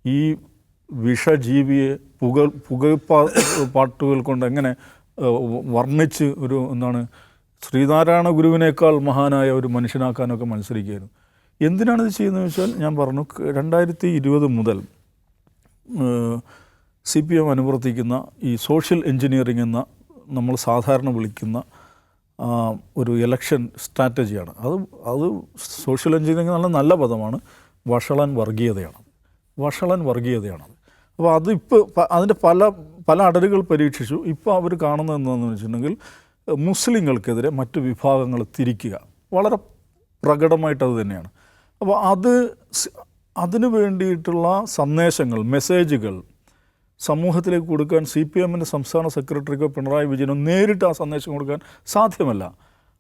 ഈ വിഷജീവിയെ പാട്ടുകൾ കൊണ്ട് എങ്ങനെ വർണ്ണിച്ച് ഒരു എന്താണ് ശ്രീനാരായണ ഗുരുവിനേക്കാൾ മഹാനായ ഒരു മനുഷ്യനാക്കാനൊക്കെ മത്സരിക്കുകയായിരുന്നു. എന്തിനാണിത് ചെയ്യുന്നതെന്ന് വെച്ചാൽ ഞാൻ പറഞ്ഞു 2020 മുതൽ CPM അനുവർത്തിക്കുന്ന ഈ സോഷ്യൽ എൻജിനീയറിംഗ് എന്ന നമ്മൾ സാധാരണ വിളിക്കുന്ന ഒരു ഇലക്ഷൻ സ്ട്രാറ്റജിയാണ്. അത് സോഷ്യൽ എൻജിനീയറിംഗ് നല്ല പദമാണ്. വഷളൻ വർഗീയതയാണത്. അപ്പോൾ അതിപ്പോൾ അതിൻ്റെ പല അടരുകൾ പരീക്ഷിച്ചു. ഇപ്പോൾ അവർ കാണുന്നത് എന്താണെന്ന് വെച്ചിട്ടുണ്ടെങ്കിൽ മുസ്ലിങ്ങൾക്കെതിരെ മറ്റു വിഭാഗങ്ങൾ തിരിക്കുക വളരെ പ്രകടമായിട്ടത് തന്നെയാണ്. അപ്പോൾ അതിനു വേണ്ടിയിട്ടുള്ള സന്ദേശങ്ങൾ, മെസ്സേജുകൾ സമൂഹത്തിലേക്ക് കൊടുക്കാൻ CPMൻ്റെ സംസ്ഥാന സെക്രട്ടറിക്കോ പിണറായി വിജയനോ നേരിട്ട് ആ സന്ദേശം കൊടുക്കാൻ സാധ്യമല്ല.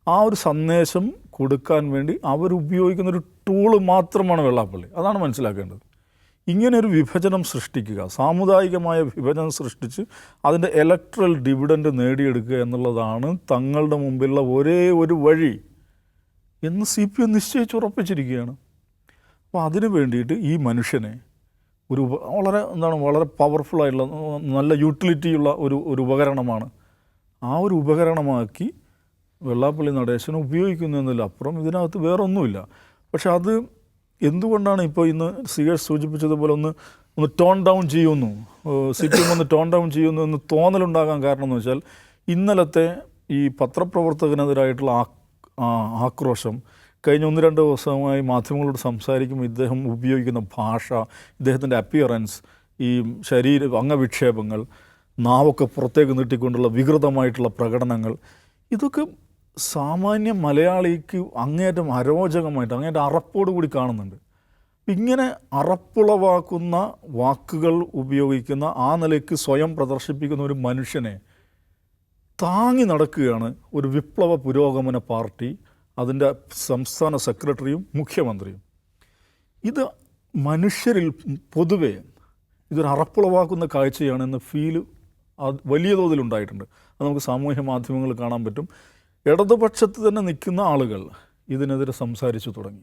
ആ ഒരു സന്ദേശം കൊടുക്കാൻ വേണ്ടി അവരുപയോഗിക്കുന്നൊരു ടൂള് മാത്രമാണ് വെള്ളാപ്പള്ളി. അതാണ് മനസ്സിലാക്കേണ്ടത്. ഇങ്ങനെയൊരു വിഭജനം സൃഷ്ടിക്കുക, സാമുദായികമായ വിഭജനം സൃഷ്ടിച്ച് അതിൻ്റെ ഇലക്ട്രൽ ഡിവിഡൻഡ് നേടിയെടുക്കുക എന്നുള്ളതാണ് തങ്ങളുടെ മുമ്പിലുള്ള ഒരേ ഒരു വഴി എന്ന് CPM നിശ്ചയിച്ചുറപ്പിച്ചിരിക്കുകയാണ്. അപ്പോൾ അതിനു വേണ്ടിയിട്ട് ഈ മനുഷ്യനെ വളരെ പവർഫുള്ളായിട്ടുള്ള നല്ല യൂട്ടിലിറ്റിയുള്ള ഒരു ഉപകരണമാണ്. ആ ഒരു ഉപകരണമാക്കി വെള്ളാപ്പള്ളി നടേശനെ ഉപയോഗിക്കുന്നു എന്നതിലപ്പുറം ഇതിനകത്ത് വേറെ ഒന്നുമില്ല. പക്ഷെ അത് എന്തുകൊണ്ടാണ് ഇപ്പോൾ ഇന്ന് CH സൂചിപ്പിച്ചതുപോലെ ഒന്ന് ടോൺ ഡൗൺ ചെയ്യുന്നു, CPM ഒന്ന് ടോൺ ഡൗൺ ചെയ്യുന്നു എന്ന് തോന്നലുണ്ടാകാൻ കാരണം എന്ന് വെച്ചാൽ ഇന്നലത്തെ ഈ പത്രപ്രവർത്തകനെതിരായിട്ടുള്ള ആക്രോശം കഴിഞ്ഞ 1-2 ദിവസമായി മാധ്യമങ്ങളോട് സംസാരിക്കുമ്പോൾ ഇദ്ദേഹം ഉപയോഗിക്കുന്ന ഭാഷ, ഇദ്ദേഹത്തിൻ്റെ അപ്പിയറൻസ്, ഈ അംഗവിക്ഷേപങ്ങൾ, നാവൊക്കെ പുറത്തേക്ക് നീട്ടിക്കൊണ്ടുള്ള വികൃതമായിട്ടുള്ള പ്രകടനങ്ങൾ, ഇതൊക്കെ സാമാന്യ മലയാളിക്ക് അങ്ങേയറ്റം അരോചകമായിട്ട് അങ്ങേയറ്റം അറപ്പോടുകൂടി കാണുന്നുണ്ട്. ഇങ്ങനെ അറപ്പുളവാക്കുന്ന വാക്കുകൾ ഉപയോഗിക്കുന്ന ആ നിലയ്ക്ക് സ്വയം പ്രദർശിപ്പിക്കുന്ന ഒരു മനുഷ്യനെ താങ്ങി നടക്കുകയാണ് ഒരു വിപ്ലവ പുരോഗമന പാർട്ടി, അതിൻ്റെ സംസ്ഥാന സെക്രട്ടറിയും മുഖ്യമന്ത്രിയും. ഇത് മനുഷ്യരിൽ പൊതുവെ ഇതൊരു അറപ്പുളവാക്കുന്ന കാഴ്ചയാണെന്ന് ഫീല് വലിയ തോതിലുണ്ടായിട്ടുണ്ട്. അത് നമുക്ക് സാമൂഹ്യ മാധ്യമങ്ങളിൽ കാണാൻ പറ്റും. ഇടതുപക്ഷത്ത് തന്നെ നിൽക്കുന്ന ആളുകൾ ഇതിനെതിരെ സംസാരിച്ചു തുടങ്ങി.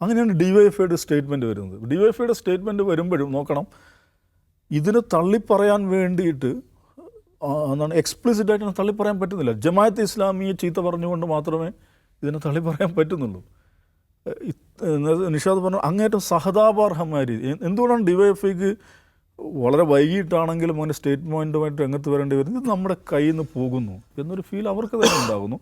അങ്ങനെയാണ് DYFIയുടെ സ്റ്റേറ്റ്മെൻറ്റ് വരുന്നത്. DYFIയുടെ സ്റ്റേറ്റ്മെൻറ്റ് വരുമ്പോഴും നോക്കണം, ഇതിനെ തള്ളിപ്പറയാൻ വേണ്ടിയിട്ട് എക്സ്പ്ലിസിറ്റായിട്ട് തള്ളിപ്പറയാൻ പറ്റുന്നില്ല. ജമാഅത്തെ ഇസ്ലാമിയെ ചീത്ത പറഞ്ഞുകൊണ്ട് മാത്രമേ ഇതിനെ തള്ളിപ്പറയാൻ പറ്റുന്നുള്ളൂ. നിഷാദ് പറഞ്ഞു അങ്ങേറ്റം സഹതാപാർഹമായ രീതി. എന്തുകൊണ്ടാണ് DYFIക്ക് വളരെ വൈകിട്ടാണെങ്കിലും അങ്ങനെ സ്റ്റേറ്റ്മെൻറ്റുമായിട്ട് രംഗത്ത് വരേണ്ടി വരുന്നത്? ഇത് നമ്മുടെ കയ്യിൽ നിന്ന് പോകുന്നു എന്നൊരു ഫീൽ അവർക്ക് തന്നെ ഉണ്ടാകുന്നു.